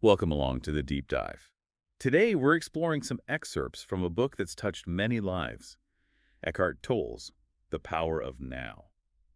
Welcome along to the Deep Dive. Today, we're exploring some excerpts from a book that's touched many lives, Eckhart Tolle's The Power of Now.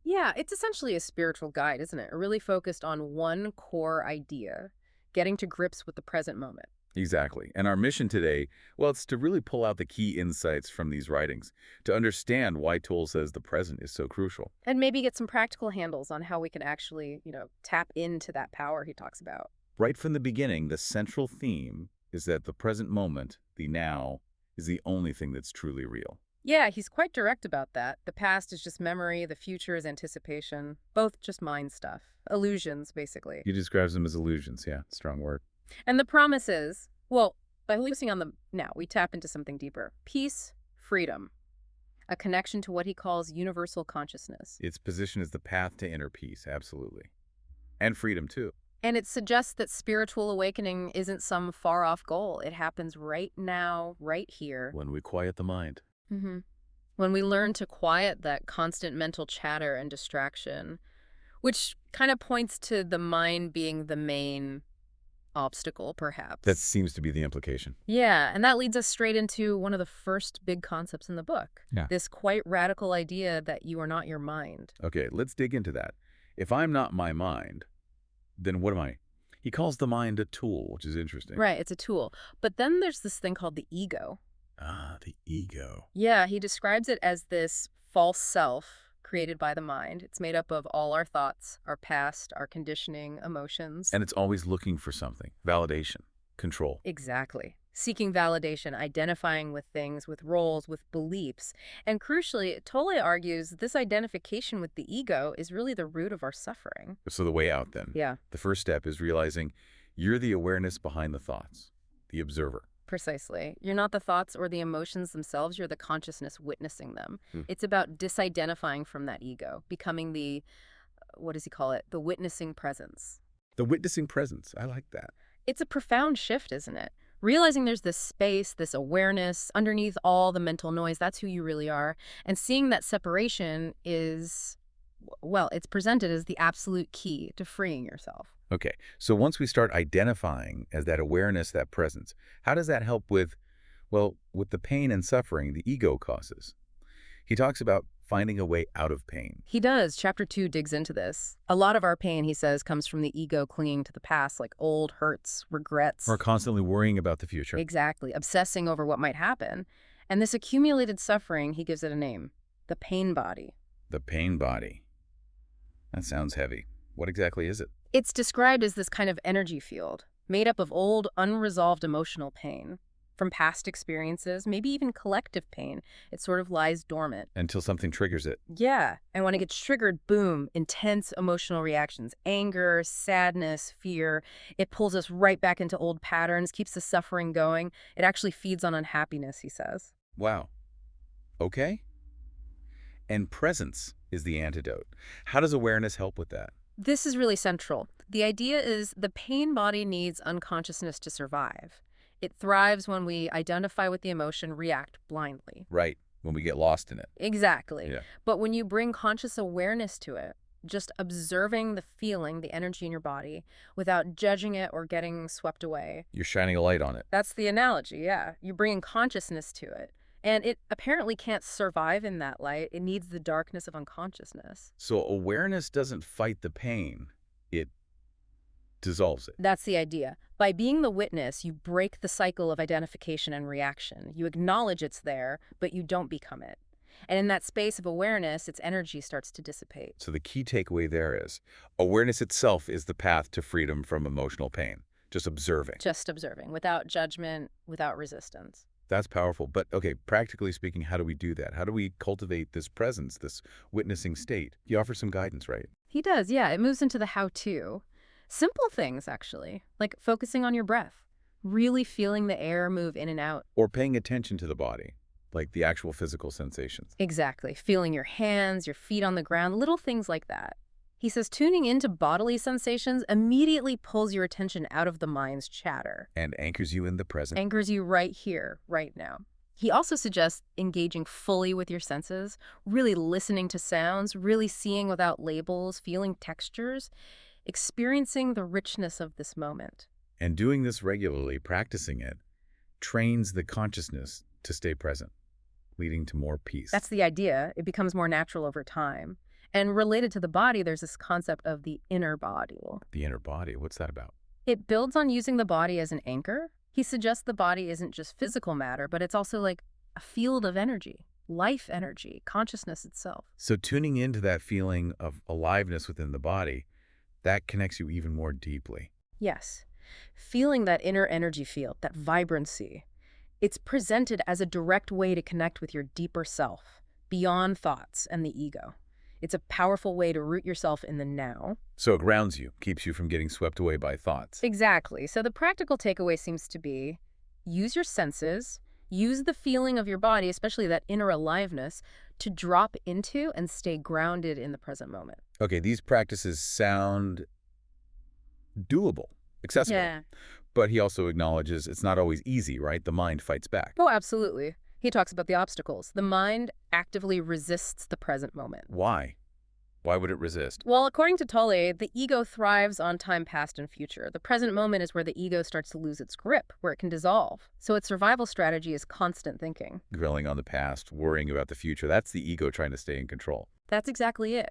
Yeah, it's essentially a spiritual guide, isn't it? Really focused on one core idea, getting to grips with the present moment. Exactly. And our mission today, well, it's to really pull out the key insights from these writings, to understand why Tolle says the present is so crucial. And maybe get some practical handles on how we can actually, tap into that power he talks about. Right from the beginning, the central theme is that the present moment, the now, is the only thing that's truly real. Yeah, he's quite direct about that. The past is just memory, the future is anticipation. Both just mind stuff. Illusions, basically. He describes them as illusions, yeah, strong word. And the promise is, well, by focusing on the now, we tap into something deeper. Peace, freedom. A connection to what he calls universal consciousness. Its position is the path to inner peace, absolutely. And freedom, too. And it suggests that spiritual awakening isn't some far-off goal. It happens right now, right here. When we quiet the mind. hmm When we learn to quiet that constant mental chatter and distraction, which kind of points to the mind being the main obstacle, perhaps. That seems to be the implication. Yeah, and that leads us straight into one of the first big concepts in the book. Yeah. This quite radical idea that you are not your mind. Okay, let's dig into that. If I'm not my mind, then what am I? He calls the mind a tool, which is interesting. Right, it's a tool. But then there's this thing called the ego. Ah, the ego. Yeah, he describes it as this false self created by the mind. It's made up of all our thoughts, our past, our conditioning, emotions. And it's always looking for something. Validation. Control. Exactly. Seeking validation, identifying with things, with roles, with beliefs. And crucially, Tolle argues this identification with the ego is really the root of our suffering. So the way out, then. Yeah, The first step is realizing you're the awareness behind the thoughts, the observer. precisely. You're not the thoughts or the emotions themselves, you're the consciousness witnessing them. Hmm. It's about disidentifying from that ego, becoming the, what does he call it? The witnessing presence. The witnessing presence. I like that. It's a profound shift, isn't it? Realizing there's this space, this awareness underneath all the mental noise, that's who you really are. And seeing that separation is, well, it's presented as the absolute key to freeing yourself. Okay, so once we start identifying as that awareness, that presence, how does that help with, well, with the pain and suffering the ego causes? He talks about finding a way out of pain. He does. Chapter 2 digs into this. A lot of our pain, he says, comes from the ego clinging to the past, like old hurts, regrets. Or constantly worrying about the future. Exactly. Obsessing over what might happen. And this accumulated suffering, he gives it a name. The pain body. The pain body. That sounds heavy. What exactly is it? It's described as this kind of energy field, made up of old, unresolved emotional pain. From past experiences, maybe even collective pain, it sort of lies dormant. Until something triggers it. Yeah, and when it gets triggered, boom, intense emotional reactions. Anger, sadness, fear. It pulls us right back into old patterns, keeps the suffering going. It actually feeds on unhappiness, he says. Wow. Okay. And presence is the antidote. How does awareness help with that? This is really central. The idea is the pain body needs unconsciousness to survive. It thrives when we identify with the emotion, react blindly. Right. When we get lost in it. Exactly. Yeah. But when you bring conscious awareness to it, just observing the feeling, the energy in your body, without judging it or getting swept away. You're shining a light on it. That's the analogy, yeah. You bring consciousness to it. And it apparently can't survive in that light. It needs the darkness of unconsciousness. So awareness doesn't fight the pain. It dissolves it. That's the idea. By being the witness, you break the cycle of identification and reaction. You acknowledge it's there, but you don't become it. And in that space of awareness, its energy starts to dissipate. So the key takeaway there is awareness itself is the path to freedom from emotional pain. Just observing. Just observing, without judgment, without resistance. That's powerful. But okay, practically speaking, how do we do that? How do we cultivate this presence, this witnessing state? He offers some guidance, right? He does, yeah. It moves into the how-to. Simple things, actually, like focusing on your breath, really feeling the air move in and out. Or paying attention to the body, like the actual physical sensations. Exactly. Feeling your hands, your feet on the ground, little things like that. He says tuning into bodily sensations immediately pulls your attention out of the mind's chatter. And anchors you in the present. Anchors you right here, right now. He also suggests engaging fully with your senses, really listening to sounds, really seeing without labels, feeling textures, experiencing the richness of this moment. And doing this regularly, practicing it, trains the consciousness to stay present, leading to more peace. That's the idea. It becomes more natural over time. And related to the body, there's this concept of the inner body. The inner body, what's that about? It builds on using the body as an anchor. He suggests the body isn't just physical matter, but it's also like a field of energy, life energy, consciousness itself. So tuning into that feeling of aliveness within the body, that connects you even more deeply. Yes. Feeling that inner energy field, that vibrancy, it's presented as a direct way to connect with your deeper self, beyond thoughts and the ego. It's a powerful way to root yourself in the now. So it grounds you, keeps you from getting swept away by thoughts. Exactly. So the practical takeaway seems to be use your senses, use the feeling of your body, especially that inner aliveness, to drop into and stay grounded in the present moment. Okay, these practices sound doable, accessible. Yeah. But he also acknowledges it's not always easy, right? The mind fights back. Oh, absolutely. He talks about the obstacles. The mind actively resists the present moment. Why? Why would it resist? Well, according to Tolle, the ego thrives on time past and future. The present moment is where the ego starts to lose its grip, where it can dissolve. So its survival strategy is constant thinking. Dwelling on the past, worrying about the future, that's the ego trying to stay in control. That's exactly it.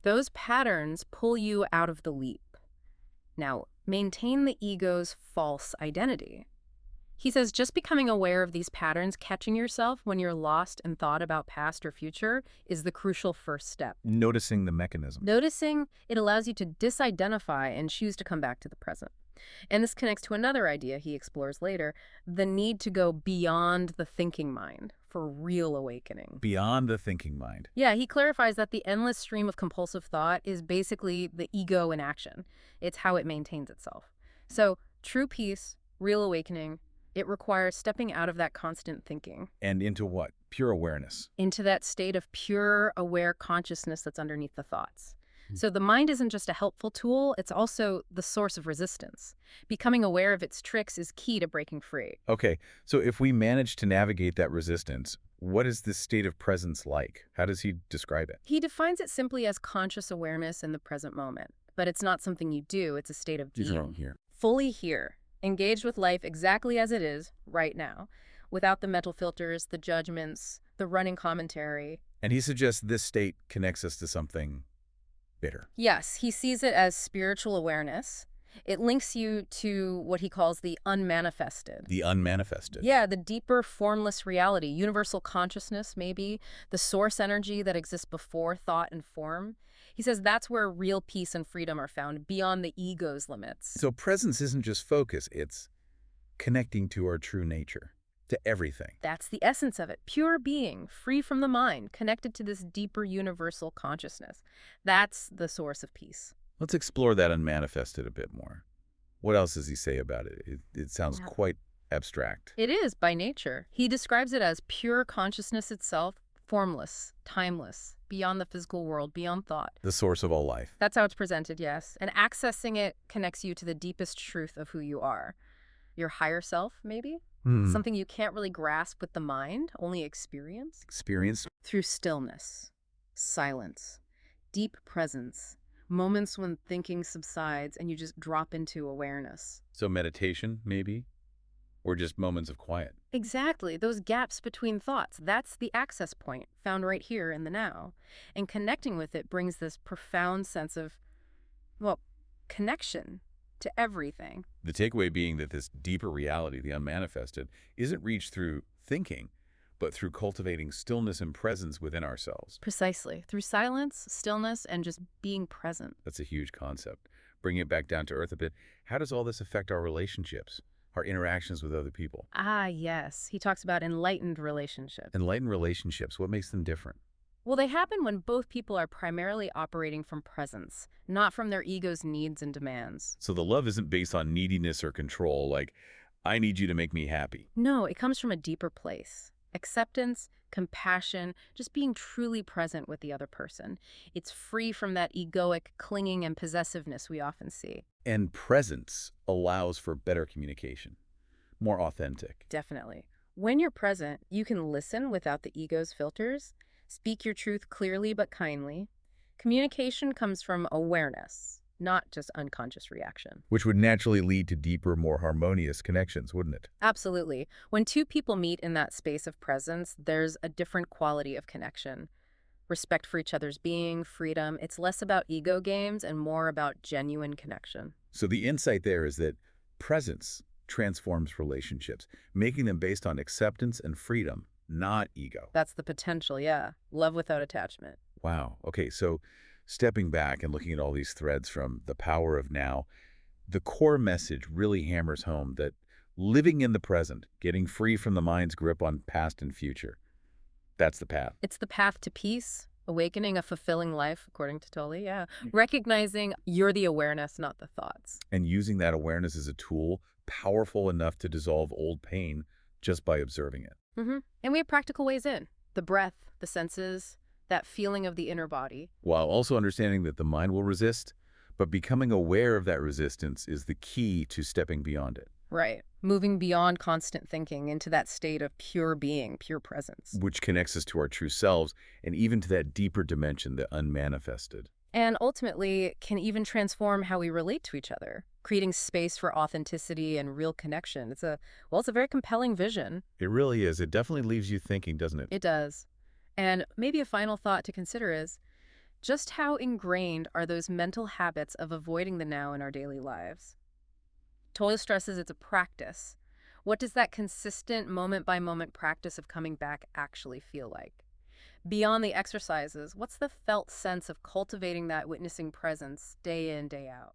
Those patterns pull you out of the leap. Now, maintain the ego's false identity. He says just becoming aware of these patterns, catching yourself when you're lost in thought about past or future, is the crucial first step. Noticing the mechanism. Noticing, it allows you to disidentify and choose to come back to the present. And this connects to another idea he explores later, the need to go beyond the thinking mind for real awakening. Beyond the thinking mind. Yeah, he clarifies that the endless stream of compulsive thought is basically the ego in action. It's how it maintains itself. So, true peace, real awakening, it requires stepping out of that constant thinking. And into what? Pure awareness. Into that state of pure, aware consciousness that's underneath the thoughts. So the mind isn't just a helpful tool, it's also the source of resistance. Becoming aware of its tricks is key to breaking free. Okay, so if we manage to navigate that resistance, what is this state of presence like? How does he describe it? He defines it simply as conscious awareness in the present moment. But it's not something you do, it's a state of being. Here. Fully here, engaged with life exactly as it is, right now, without the mental filters, the judgments, the running commentary. And he suggests this state connects us to something bitter. Yes, he sees it as spiritual awareness. It links you to what he calls the unmanifested. The unmanifested. Yeah, the deeper, formless reality, universal consciousness, maybe, the source energy that exists before thought and form. He says that's where real peace and freedom are found, beyond the ego's limits. So presence isn't just focus, it's connecting to our true nature, to everything. That's the essence of it. Pure being, free from the mind, connected to this deeper universal consciousness. That's the source of peace. Let's explore that unmanifested a bit more. What else does he say about it? It sounds quite abstract. It is, by nature. He describes it as pure consciousness itself, formless, timeless, beyond the physical world, beyond thought. The source of all life. That's how it's presented, yes. And accessing it connects you to the deepest truth of who you are. Your higher self, maybe? Something you can't really grasp with the mind, only experience. Experience. Through stillness, silence, deep presence, moments when thinking subsides and you just drop into awareness. So meditation, maybe? Or just moments of quiet. Exactly. Those gaps between thoughts, that's the access point found right here in the now. And connecting with it brings this profound sense of, well, connection to everything. The takeaway being that this deeper reality, the unmanifested, isn't reached through thinking, but through cultivating stillness and presence within ourselves. Precisely. Through silence, stillness, and just being present. That's a huge concept. Bringing it back down to earth a bit, how does all this affect our relationships, our interactions with other people? Ah, yes. He talks about enlightened relationships. Enlightened relationships, what makes them different? Well, they happen when both people are primarily operating from presence, not from their ego's needs and demands. So the love isn't based on neediness or control, like, I need you to make me happy. No, it comes from a deeper place. Acceptance, compassion, just being truly present with the other person. It's free from that egoic clinging and possessiveness we often see. And presence allows for better communication, more authentic. Definitely. When you're present, you can listen without the ego's filters, speak your truth clearly but kindly. Communication comes from awareness, not just unconscious reaction. Which would naturally lead to deeper, more harmonious connections, wouldn't it? Absolutely. When two people meet in that space of presence, there's a different quality of connection. Respect for each other's being, freedom. It's less about ego games and more about genuine connection. So the insight there is that presence transforms relationships, making them based on acceptance and freedom, not ego. That's the potential, yeah. Love without attachment. Wow. Okay, so stepping back and looking at all these threads from the power of now, the core message really hammers home that living in the present, getting free from the mind's grip on past and future, that's the path. It's the path to peace, awakening a fulfilling life, according to Tolle, yeah. Recognizing you're the awareness, not the thoughts. And using that awareness as a tool, powerful enough to dissolve old pain just by observing it. And we have practical ways in. The breath, the senses, that feeling of the inner body. While also understanding that the mind will resist, but becoming aware of that resistance is the key to stepping beyond it. Right. Moving beyond constant thinking into that state of pure being, pure presence. Which connects us to our true selves and even to that deeper dimension, the unmanifested. And ultimately can even transform how we relate to each other, creating space for authenticity and real connection. It's a very compelling vision. It really is. It definitely leaves you thinking, doesn't it? It does. And maybe a final thought to consider is just how ingrained are those mental habits of avoiding the now in our daily lives? Tolle stresses it's a practice. What does that consistent moment-by-moment practice of coming back actually feel like? Beyond the exercises, what's the felt sense of cultivating that witnessing presence day in, day out?